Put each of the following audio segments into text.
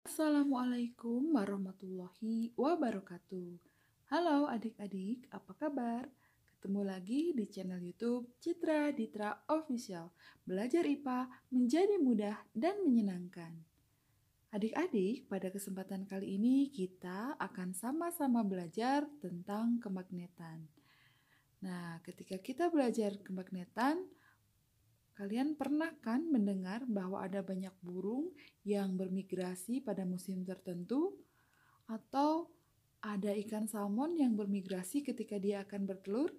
Assalamualaikum warahmatullahi wabarakatuh. Halo adik-adik, apa kabar? Ketemu lagi di channel YouTube Citra Ditra Official. Belajar IPA menjadi mudah dan menyenangkan. Adik-adik, pada kesempatan kali ini kita akan sama-sama belajar tentang kemagnetan. Nah, ketika kita belajar kemagnetan, kalian pernah kan mendengar bahwa ada banyak burung yang bermigrasi pada musim tertentu? Atau ada ikan salmon yang bermigrasi ketika dia akan bertelur?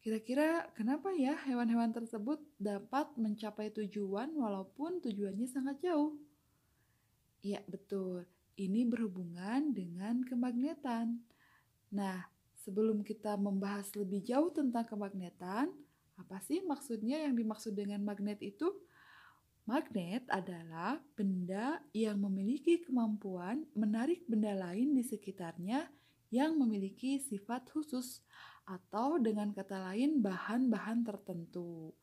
Kira-kira kenapa ya hewan-hewan tersebut dapat mencapai tujuan walaupun tujuannya sangat jauh? Ya, betul. Ini berhubungan dengan kemagnetan. Nah, sebelum kita membahas lebih jauh tentang kemagnetan, apa sih maksudnya yang dimaksud dengan magnet itu? Magnet adalah benda yang memiliki kemampuan menarik benda lain di sekitarnya yang memiliki sifat khusus, atau dengan kata lain bahan-bahan tertentu.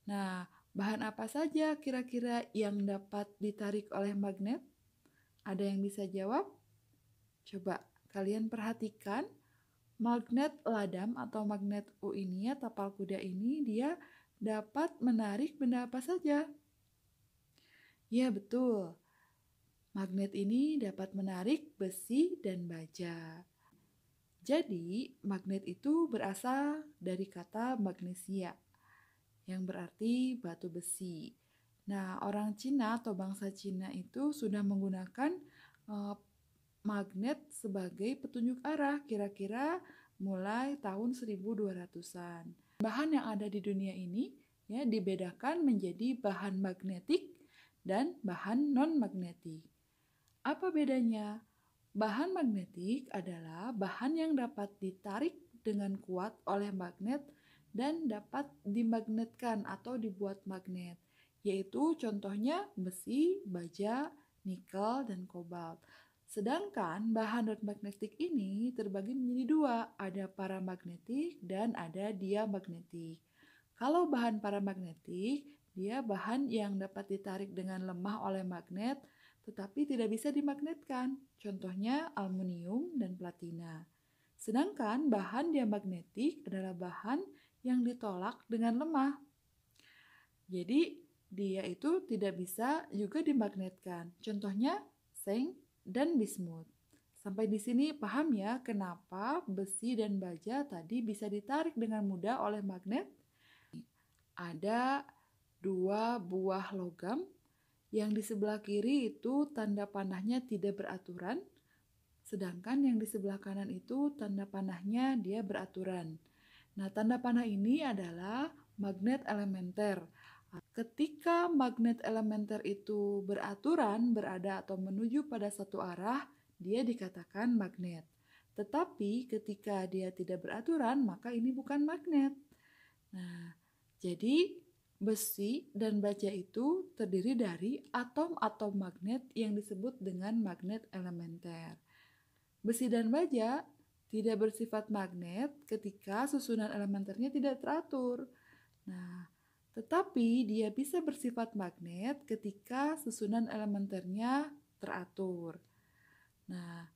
Nah, bahan apa saja kira-kira yang dapat ditarik oleh magnet? Ada yang bisa jawab? Coba kalian perhatikan, magnet ladam atau magnet U ini, tapal kuda ini, dia dapat menarik benda apa saja? Ya, betul. Magnet ini dapat menarik besi dan baja. Jadi, magnet itu berasal dari kata magnesia, yang berarti batu besi. Nah, orang Cina atau bangsa Cina itu sudah menggunakan magnet sebagai petunjuk arah kira-kira mulai tahun 1200-an. Bahan yang ada di dunia ini ya dibedakan menjadi bahan magnetik dan bahan non-magnetik. Apa bedanya? Bahan magnetik adalah bahan yang dapat ditarik dengan kuat oleh magnet dan dapat dimagnetkan atau dibuat magnet, yaitu contohnya besi, baja, nikel, dan kobalt. Sedangkan bahan non-magnetik ini terbagi menjadi dua, ada paramagnetik dan ada diamagnetik. Kalau bahan paramagnetik, dia bahan yang dapat ditarik dengan lemah oleh magnet, tetapi tidak bisa dimagnetkan, contohnya aluminium dan platina. Sedangkan bahan diamagnetik adalah bahan yang ditolak dengan lemah. Jadi dia itu tidak bisa juga dimagnetkan, contohnya seng dan bismut. Sampai di sini paham ya kenapa besi dan baja tadi bisa ditarik dengan mudah oleh magnet? Ada dua buah logam yang di sebelah kiri itu tanda panahnya tidak beraturan, sedangkan yang di sebelah kanan itu tanda panahnya dia beraturan. Nah, tanda panah ini adalah magnet elementer. Ketika magnet elementer itu beraturan, berada atau menuju pada satu arah, dia dikatakan magnet. Tetapi ketika dia tidak beraturan, maka ini bukan magnet. Nah, jadi besi dan baja itu terdiri dari atom-atom magnet yang disebut dengan magnet elementer. Besi dan baja tidak bersifat magnet ketika susunan elementernya tidak teratur. Nah, tetapi dia bisa bersifat magnet ketika susunan elementernya teratur. Nah,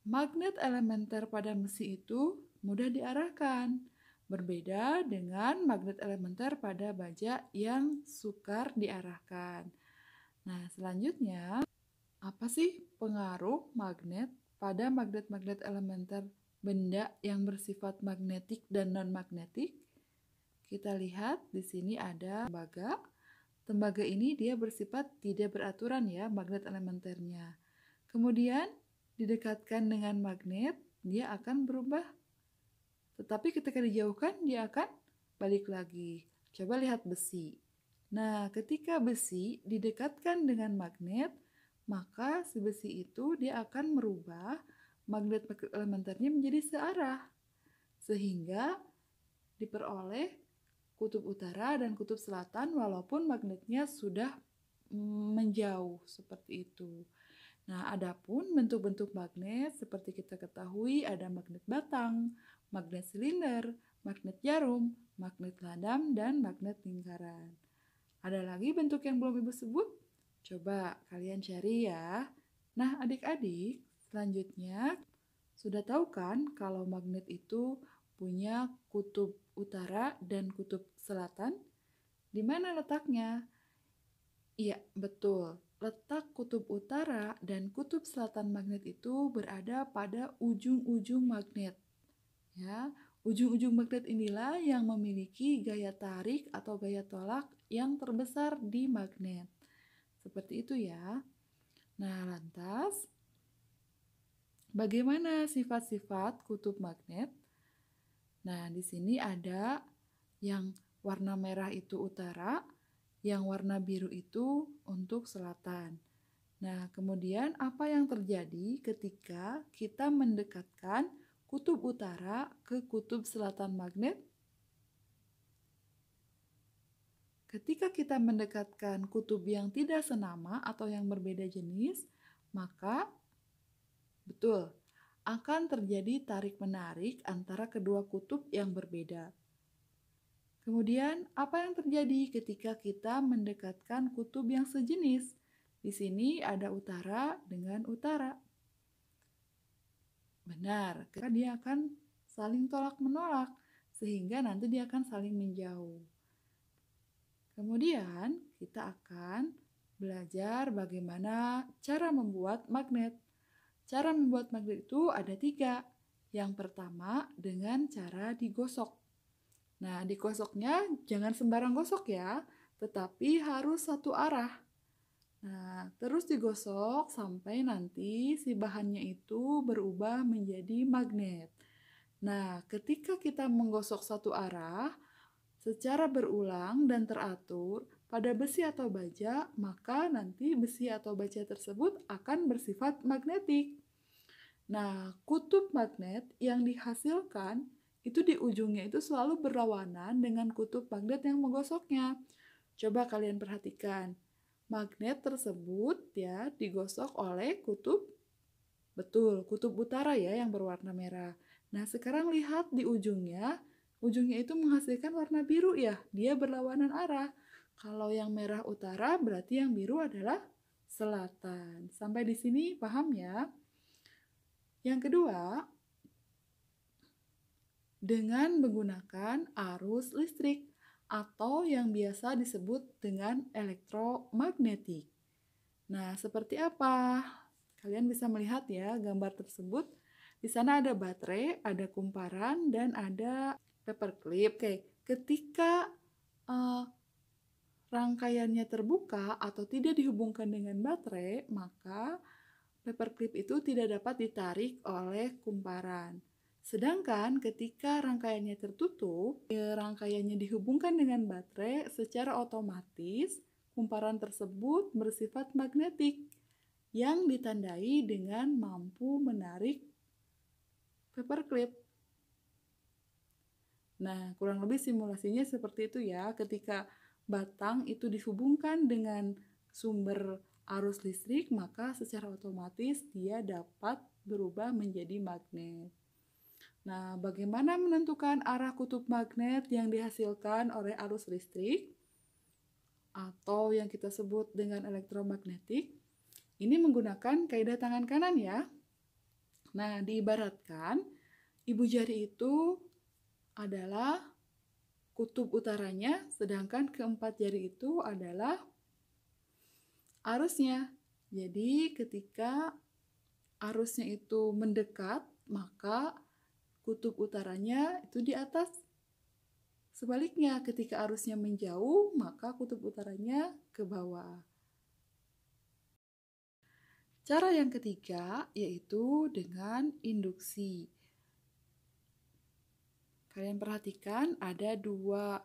magnet elementer pada besi itu mudah diarahkan. Berbeda dengan magnet elementer pada baja yang sukar diarahkan. Nah, selanjutnya, apa sih pengaruh magnet pada magnet-magnet elementer benda yang bersifat magnetik dan non-magnetik? Kita lihat di sini ada tembaga. Tembaga ini dia bersifat tidak beraturan ya magnet elementernya. Kemudian didekatkan dengan magnet, dia akan berubah. Tetapi ketika dijauhkan, dia akan balik lagi. Coba lihat besi. Nah, ketika besi didekatkan dengan magnet, maka si besi itu dia akan merubah magnet elementernya menjadi searah. Sehingga diperoleh kutub utara dan kutub selatan walaupun magnetnya sudah menjauh seperti itu. Nah, adapun bentuk-bentuk magnet seperti kita ketahui ada magnet batang, magnet silinder, magnet jarum, magnet ladam, dan magnet lingkaran. Ada lagi bentuk yang belum Ibu sebut? Coba kalian cari ya. Nah, adik-adik, selanjutnya sudah tahu kan kalau magnet itu punya kutub utara dan kutub selatan? Di mana letaknya? Iya, betul. Letak kutub utara dan kutub selatan magnet itu berada pada ujung-ujung magnet. Ya, ujung-ujung magnet inilah yang memiliki gaya tarik atau gaya tolak yang terbesar di magnet. Seperti itu ya. Nah, lantas bagaimana sifat-sifat kutub magnet? Nah, di sini ada yang warna merah itu utara, yang warna biru itu untuk selatan. Nah, kemudian apa yang terjadi ketika kita mendekatkan kutub utara ke kutub selatan magnet? Ketika kita mendekatkan kutub yang tidak senama atau yang berbeda jenis, maka betul, akan terjadi tarik-menarik antara kedua kutub yang berbeda. Kemudian, apa yang terjadi ketika kita mendekatkan kutub yang sejenis? Di sini ada utara dengan utara. Benar, karena dia akan saling tolak-menolak, sehingga nanti dia akan saling menjauh. Kemudian, kita akan belajar bagaimana cara membuat magnet. Cara membuat magnet itu ada 3. Yang pertama, dengan cara digosok. Nah, digosoknya jangan sembarang gosok ya, tetapi harus satu arah. Nah, terus digosok sampai nanti si bahannya itu berubah menjadi magnet. Nah, ketika kita menggosok satu arah secara berulang dan teratur pada besi atau baja, maka nanti besi atau baja tersebut akan bersifat magnetik. Nah, kutub magnet yang dihasilkan itu di ujungnya itu selalu berlawanan dengan kutub magnet yang menggosoknya. Coba kalian perhatikan. Magnet tersebut ya digosok oleh kutub, betul, kutub utara ya yang berwarna merah. Nah, sekarang lihat di ujungnya itu menghasilkan warna biru ya, dia berlawanan arah. Kalau yang merah utara berarti yang biru adalah selatan. Sampai di sini paham ya? Yang kedua, dengan menggunakan arus listrik atau yang biasa disebut dengan elektromagnetik. Nah, seperti apa? Kalian bisa melihat ya gambar tersebut. Di sana ada baterai, ada kumparan, dan ada paperclip. Oke, ketika rangkaiannya terbuka atau tidak dihubungkan dengan baterai, maka paperclip itu tidak dapat ditarik oleh kumparan. Sedangkan ketika rangkaiannya tertutup, rangkaiannya dihubungkan dengan baterai, secara otomatis kumparan tersebut bersifat magnetik yang ditandai dengan mampu menarik paperclip. Nah, kurang lebih simulasinya seperti itu ya. Ketika batang itu dihubungkan dengan sumber arus listrik, maka secara otomatis dia dapat berubah menjadi magnet. Nah, bagaimana menentukan arah kutub magnet yang dihasilkan oleh arus listrik atau yang kita sebut dengan elektromagnetik? Ini menggunakan kaidah tangan kanan ya. Nah, diibaratkan ibu jari itu adalah kutub utaranya, sedangkan keempat jari itu adalah arusnya. Jadi, ketika arusnya itu mendekat, maka kutub utaranya itu di atas. Sebaliknya, ketika arusnya menjauh, maka kutub utaranya ke bawah. Cara yang ketiga yaitu dengan induksi. Kalian perhatikan ada 2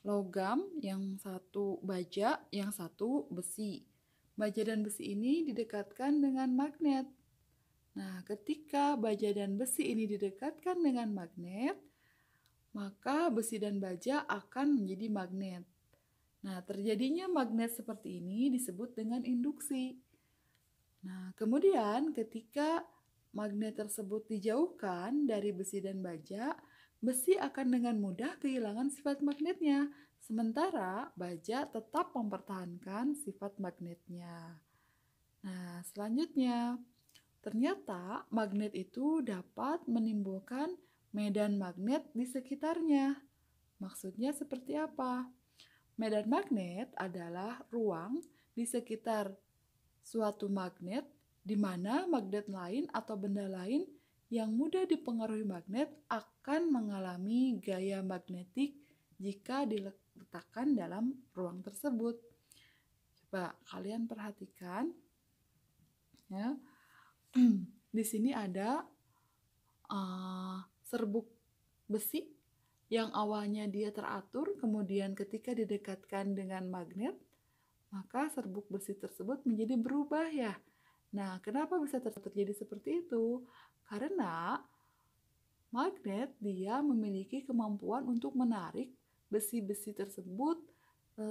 logam, yang satu baja, yang satu besi. Baja dan besi ini didekatkan dengan magnet. Nah, ketika baja dan besi ini didekatkan dengan magnet, maka besi dan baja akan menjadi magnet. Nah, terjadinya magnet seperti ini disebut dengan induksi. Nah, kemudian ketika magnet tersebut dijauhkan dari besi dan baja, besi akan dengan mudah kehilangan sifat magnetnya. Sementara baja tetap mempertahankan sifat magnetnya. Nah, selanjutnya, ternyata magnet itu dapat menimbulkan medan magnet di sekitarnya. Maksudnya seperti apa? Medan magnet adalah ruang di sekitar suatu magnet di mana magnet lain atau benda lain yang mudah dipengaruhi magnet akan mengalami gaya magnetik jika diletakkan dalam ruang tersebut. Coba kalian perhatikan ya. Di sini ada serbuk besi yang awalnya dia teratur, kemudian ketika didekatkan dengan magnet, maka serbuk besi tersebut menjadi berubah ya. Nah, kenapa bisa terjadi seperti itu? Karena magnet dia memiliki kemampuan untuk menarik besi-besi tersebut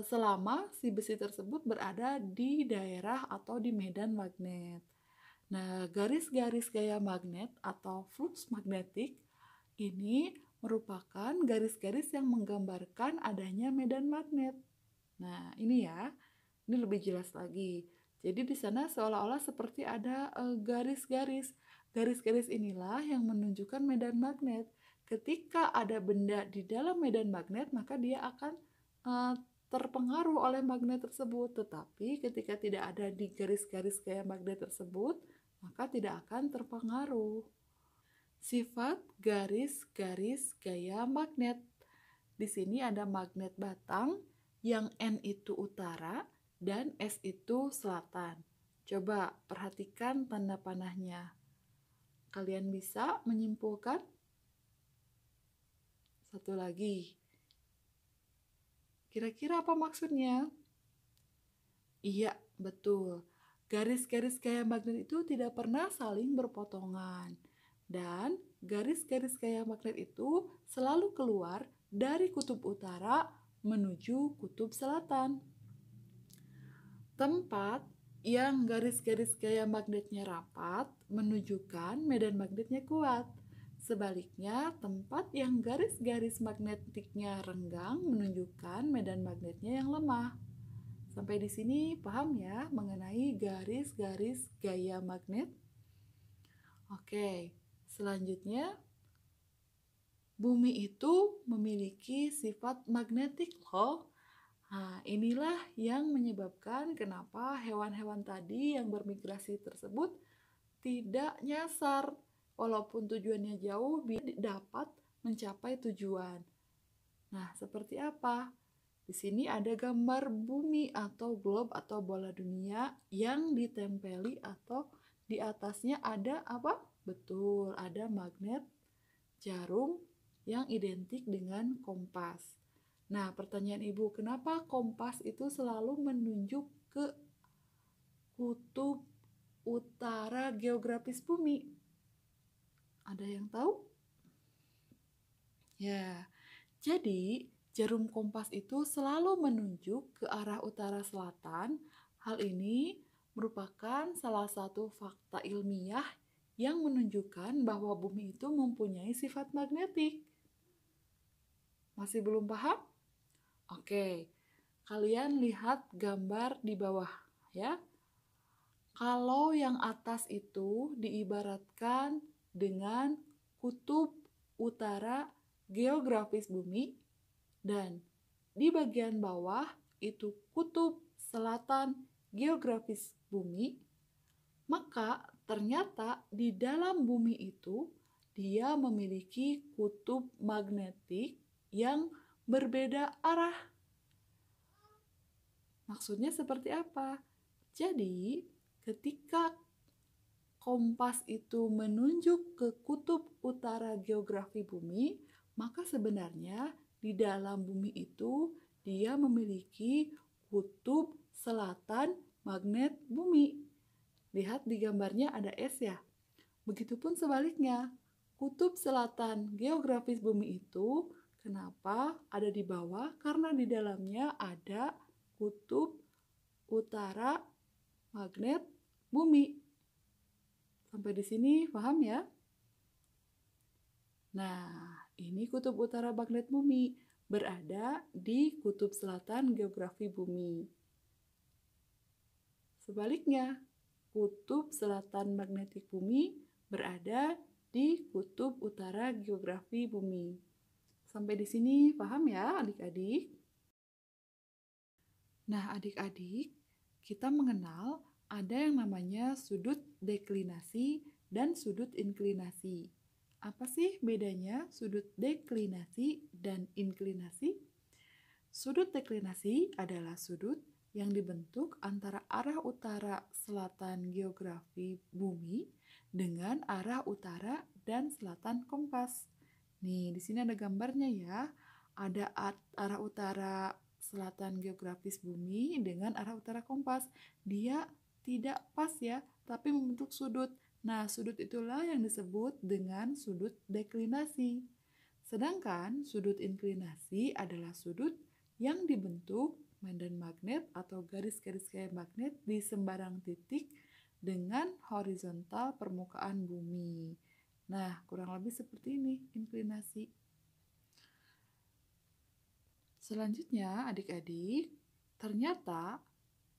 selama si besi tersebut berada di daerah atau di medan magnet. Nah, garis-garis gaya magnet atau flux magnetik ini merupakan garis-garis yang menggambarkan adanya medan magnet. Nah, ini ya, ini lebih jelas lagi. Jadi di sana seolah-olah seperti ada garis-garis. Garis-garis inilah yang menunjukkan medan magnet. Ketika ada benda di dalam medan magnet, maka dia akan terpengaruh oleh magnet tersebut. Tetapi ketika tidak ada di garis-garis gaya magnet tersebut, maka tidak akan terpengaruh. Sifat garis-garis gaya magnet. Di sini ada magnet batang yang N itu utara dan S itu selatan. Coba perhatikan tanda panahnya. Kalian bisa menyimpulkan? Satu lagi. Kira-kira apa maksudnya? Iya, betul. Garis-garis gaya magnet itu tidak pernah saling berpotongan. Dan garis-garis gaya magnet itu selalu keluar dari kutub utara menuju kutub selatan. Tempat yang garis-garis gaya magnetnya rapat menunjukkan medan magnetnya kuat. Sebaliknya, tempat yang garis-garis magnetiknya renggang menunjukkan medan magnetnya yang lemah. Sampai di sini paham ya mengenai garis-garis gaya magnet? Oke, selanjutnya bumi itu memiliki sifat magnetik loh. Nah, inilah yang menyebabkan kenapa hewan-hewan tadi yang bermigrasi tersebut tidak nyasar. Walaupun tujuannya jauh, biar dapat mencapai tujuan. Nah, seperti apa? Di sini ada gambar bumi atau globe atau bola dunia yang ditempeli atau di atasnya ada apa? Betul, ada magnet jarum yang identik dengan kompas. Nah, pertanyaan Ibu, kenapa kompas itu selalu menunjuk ke kutub utara geografis bumi? Ada yang tahu? Ya, jadi jarum kompas itu selalu menunjuk ke arah utara selatan. Hal ini merupakan salah satu fakta ilmiah yang menunjukkan bahwa bumi itu mempunyai sifat magnetik. Masih belum paham? Oke, kalian lihat gambar di bawah ya. Kalau yang atas itu diibaratkan dengan kutub utara geografis bumi dan di bagian bawah itu kutub selatan geografis bumi, maka ternyata di dalam bumi itu dia memiliki kutub magnetik yang berbeda arah. Maksudnya seperti apa? Jadi, ketika kompas itu menunjuk ke kutub utara geografi bumi, maka sebenarnya di dalam bumi itu dia memiliki kutub selatan magnet bumi. Lihat di gambarnya ada S ya. Begitupun sebaliknya, kutub selatan geografis bumi itu kenapa ada di bawah? Karena di dalamnya ada kutub utara magnet bumi. Sampai di sini paham ya? Nah, ini kutub utara magnet bumi. berada di kutub selatan geografi bumi. Sebaliknya, kutub selatan magnetik bumi berada di kutub utara geografi bumi. Sampai di sini paham ya adik-adik? Nah adik-adik, kita mengenal ada yang namanya sudut deklinasi dan sudut inklinasi. Apa sih bedanya sudut deklinasi dan inklinasi? Sudut deklinasi adalah sudut yang dibentuk antara arah utara selatan geografi bumi dengan arah utara dan selatan kompas. Nih, di sini ada gambarnya ya. Ada arah utara selatan geografis bumi dengan arah utara kompas. Dia tidak pas ya, tapi membentuk sudut. Nah, sudut itulah yang disebut dengan sudut deklinasi. Sedangkan sudut inklinasi adalah sudut yang dibentuk medan magnet atau garis-garis gaya magnet di sembarang titik dengan horizontal permukaan bumi. Nah, kurang lebih seperti ini inklinasi. Selanjutnya, adik-adik, ternyata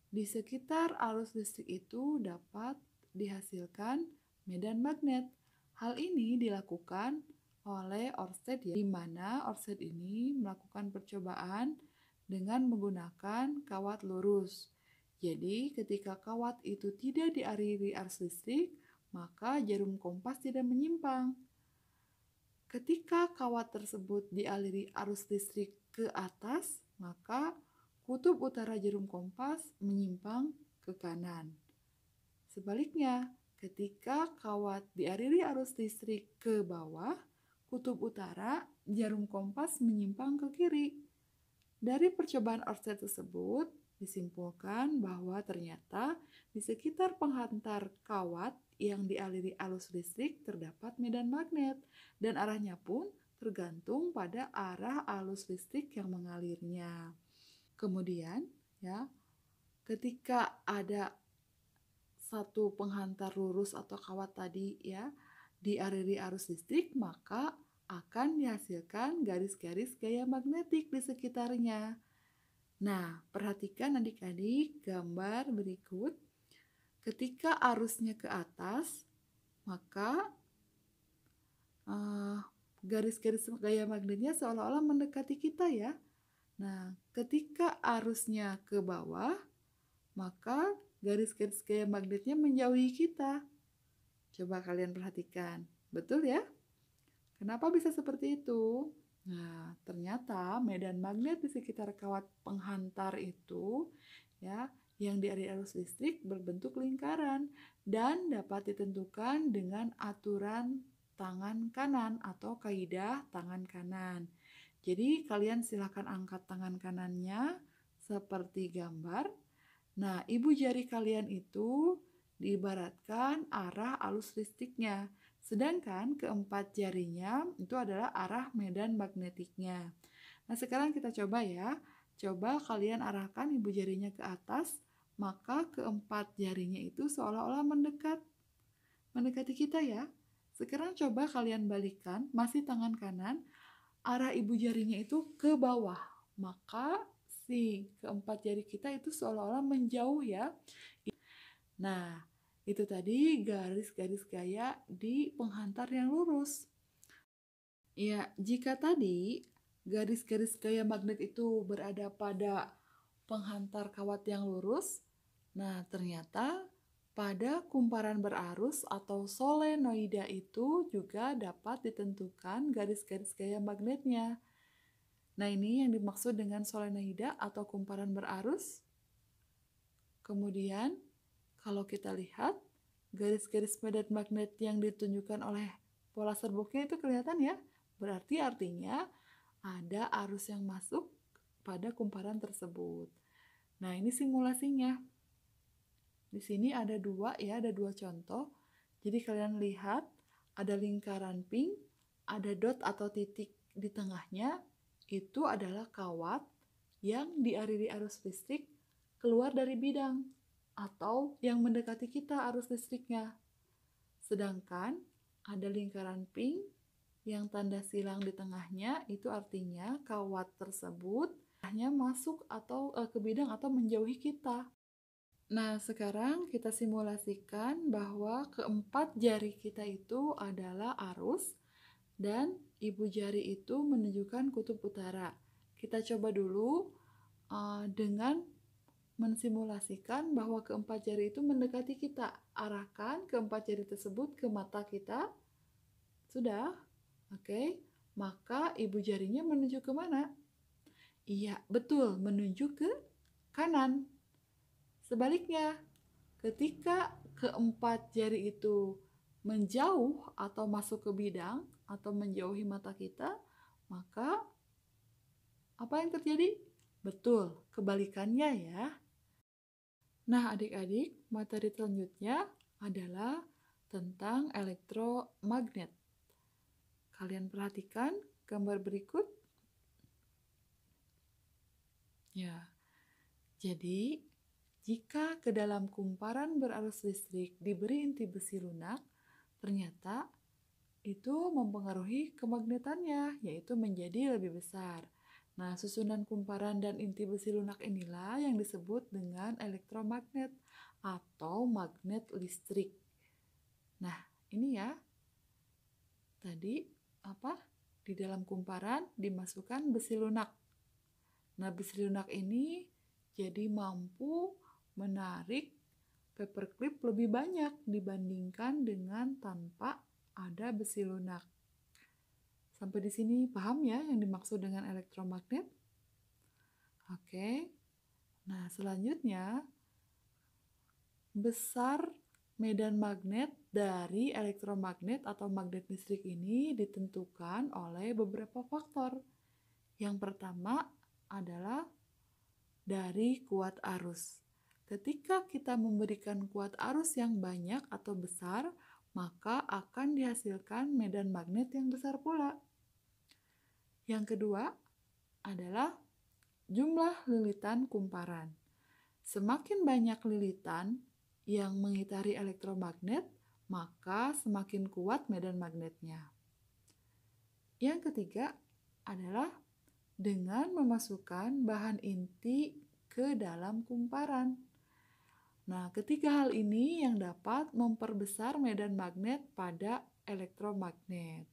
di sekitar arus listrik itu dapat dihasilkan medan magnet. Hal ini dilakukan oleh Ørsted ya, di mana Ørsted ini melakukan percobaan dengan menggunakan kawat lurus. Jadi, ketika kawat itu tidak dialiri arus listrik, maka jarum kompas tidak menyimpang. Ketika kawat tersebut dialiri arus listrik ke atas, maka kutub utara jarum kompas menyimpang ke kanan. Sebaliknya, ketika kawat dialiri arus listrik ke bawah, kutub utara jarum kompas menyimpang ke kiri. Dari percobaan Ørsted tersebut, disimpulkan bahwa ternyata di sekitar penghantar kawat yang dialiri arus listrik terdapat medan magnet dan arahnya pun tergantung pada arah arus listrik yang mengalirnya. Kemudian, ya, ketika ada satu penghantar lurus atau kawat tadi ya dialiri arus listrik, maka akan dihasilkan garis-garis gaya magnetik di sekitarnya. Nah, perhatikan adik-adik gambar berikut. Ketika arusnya ke atas, maka garis-garis gaya magnetnya seolah-olah mendekati kita ya. Nah, ketika arusnya ke bawah, maka garis-garis gaya magnetnya menjauhi kita. Coba kalian perhatikan, betul ya? Kenapa bisa seperti itu? Nah, ternyata medan magnet di sekitar kawat penghantar itu ya, yang dialiri arus listrik berbentuk lingkaran dan dapat ditentukan dengan aturan tangan kanan atau kaidah tangan kanan. Jadi kalian silakan angkat tangan kanannya seperti gambar. Nah, ibu jari kalian itu diibaratkan arah arus listriknya. Sedangkan keempat jarinya itu adalah arah medan magnetiknya. Nah, sekarang kita coba ya. Coba kalian arahkan ibu jarinya ke atas, maka keempat jarinya itu seolah-olah mendekati kita ya. Sekarang coba kalian balikkan, masih tangan kanan, arah ibu jarinya itu ke bawah. Maka si keempat jari kita itu seolah-olah menjauh ya. Nah, itu tadi garis-garis gaya di penghantar yang lurus. Ya, jika tadi garis-garis gaya magnet itu berada pada penghantar kawat yang lurus, nah ternyata pada kumparan berarus atau solenoida itu juga dapat ditentukan garis-garis gaya magnetnya. Nah, ini yang dimaksud dengan solenoida atau kumparan berarus. Kemudian, kalau kita lihat, garis-garis medan magnet yang ditunjukkan oleh pola serbuknya itu kelihatan ya. Berarti artinya ada arus yang masuk pada kumparan tersebut. Nah, ini simulasinya. Di sini ada dua contoh. Jadi kalian lihat, ada lingkaran pink, ada dot atau titik di tengahnya, itu adalah kawat yang dialiri arus listrik keluar dari bidang atau yang mendekati kita arus listriknya. Sedangkan ada lingkaran pink yang tanda silang di tengahnya itu artinya kawat tersebut hanya masuk atau ke bidang atau menjauhi kita. Nah, sekarang kita simulasikan bahwa keempat jari kita itu adalah arus dan ibu jari itu menunjukkan kutub utara. Kita coba dulu dengan mensimulasikan bahwa keempat jari itu mendekati kita. Arahkan keempat jari tersebut ke mata kita. Sudah? Oke. Maka ibu jarinya menuju ke mana? Iya, betul, menuju ke kanan. Sebaliknya, ketika keempat jari itu menjauh atau masuk ke bidang atau menjauhi mata kita, maka apa yang terjadi? Betul, kebalikannya ya. Nah, adik-adik, materi selanjutnya adalah tentang elektromagnet. Kalian perhatikan gambar berikut. Ya, jadi jika ke dalam kumparan berarus listrik diberi inti besi lunak, ternyata itu mempengaruhi kemagnetannya, yaitu menjadi lebih besar. Nah, susunan kumparan dan inti besi lunak inilah yang disebut dengan elektromagnet atau magnet listrik. Nah, ini ya. Tadi di dalam kumparan dimasukkan besi lunak. Nah, besi lunak ini jadi mampu menarik paperclip lebih banyak dibandingkan dengan tanpa ada besi lunak. Sampai di sini paham ya yang dimaksud dengan elektromagnet? Oke. Nah, selanjutnya besar medan magnet dari elektromagnet atau magnet listrik ini ditentukan oleh beberapa faktor. Yang pertama adalah dari kuat arus. Ketika kita memberikan kuat arus yang banyak atau besar, maka akan dihasilkan medan magnet yang besar pula. Yang kedua adalah jumlah lilitan kumparan. Semakin banyak lilitan yang mengitari elektromagnet, maka semakin kuat medan magnetnya. Yang ketiga adalah dengan memasukkan bahan inti ke dalam kumparan. Nah, ketiga hal ini yang dapat memperbesar medan magnet pada elektromagnet.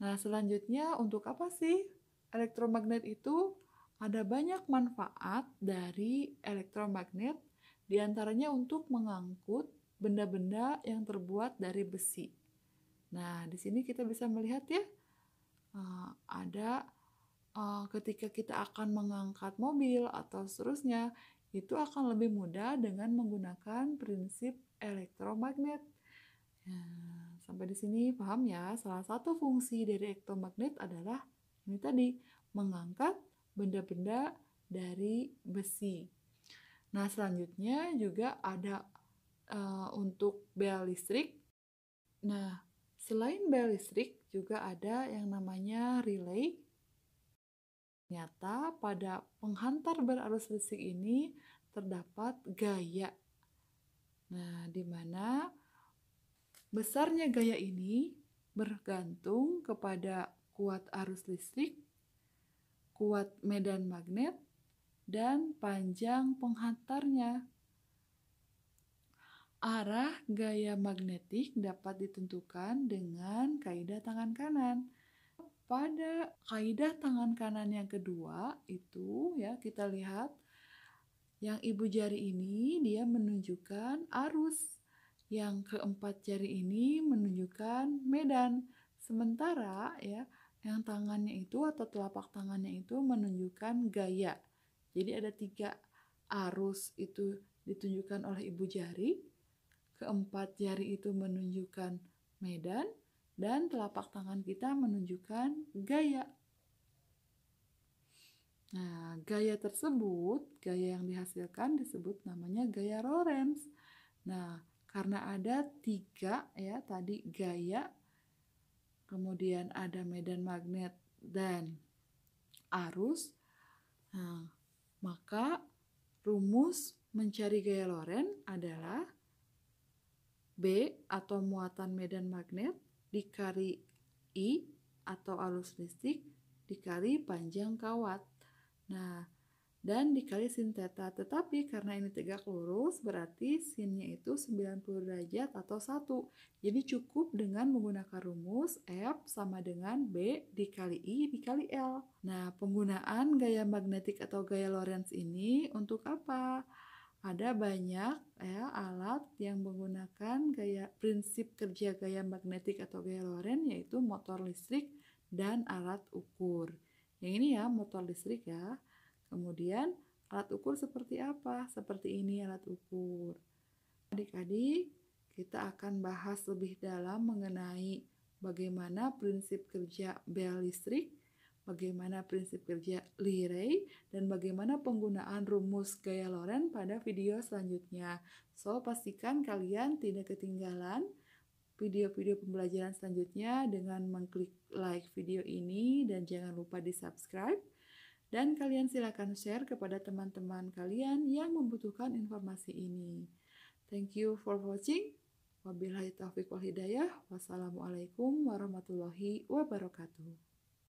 Nah, selanjutnya untuk apa sih elektromagnet itu? Ada banyak manfaat dari elektromagnet, diantaranya untuk mengangkut benda-benda yang terbuat dari besi. Nah, di sini kita bisa melihat ya, ada ketika kita akan mengangkat mobil atau seterusnya, itu akan lebih mudah dengan menggunakan prinsip elektromagnet. Sampai di sini paham ya? Salah satu fungsi dari elektromagnet adalah ini tadi, mengangkat benda-benda dari besi. Nah, selanjutnya juga ada untuk bel listrik. Nah, selain bel listrik juga ada yang namanya relay. Ternyata pada penghantar berarus listrik ini terdapat gaya. Nah, di mana besarnya gaya ini bergantung kepada kuat arus listrik, kuat medan magnet, dan panjang penghantarnya. Arah gaya magnetik dapat ditentukan dengan kaidah tangan kanan. Pada kaidah tangan kanan yang kedua itu ya kita lihat yang ibu jari ini dia menunjukkan arus. Yang keempat jari ini menunjukkan medan. Sementara ya yang tangannya itu atau telapak tangannya itu menunjukkan gaya. Jadi ada 3 arus itu ditunjukkan oleh ibu jari. Keempat jari itu menunjukkan medan. Dan telapak tangan kita menunjukkan gaya. Nah, gaya tersebut, gaya yang dihasilkan disebut namanya gaya Lorentz. Nah, karena ada 3 ya tadi gaya, kemudian ada medan magnet dan arus. Nah, maka rumus mencari gaya Lorentz adalah B atau muatan medan magnet dikali I atau arus listrik dikali panjang kawat. Nah, dan dikali sin theta. Tetapi karena ini tegak lurus, berarti sinnya itu 90 derajat atau 1. Jadi cukup dengan menggunakan rumus F sama dengan B dikali I dikali L. Nah, penggunaan gaya magnetik atau gaya Lorentz ini untuk apa? Ada banyak ya alat yang menggunakan prinsip kerja gaya magnetik atau gaya Lorentz, yaitu motor listrik dan alat ukur. Yang ini ya motor listrik ya. Kemudian alat ukur seperti apa? Seperti ini alat ukur. Adik-adik, kita akan bahas lebih dalam mengenai bagaimana prinsip kerja bel listrik, bagaimana prinsip kerja Lee-Ray, dan bagaimana penggunaan rumus gaya Lorentz pada video selanjutnya. So, pastikan kalian tidak ketinggalan video-video pembelajaran selanjutnya dengan mengklik like video ini dan jangan lupa di subscribe. Dan kalian silakan share kepada teman-teman kalian yang membutuhkan informasi ini. Thank you for watching. Wabillahi taufiq wal hidayah. Wassalamualaikum warahmatullahi wabarakatuh.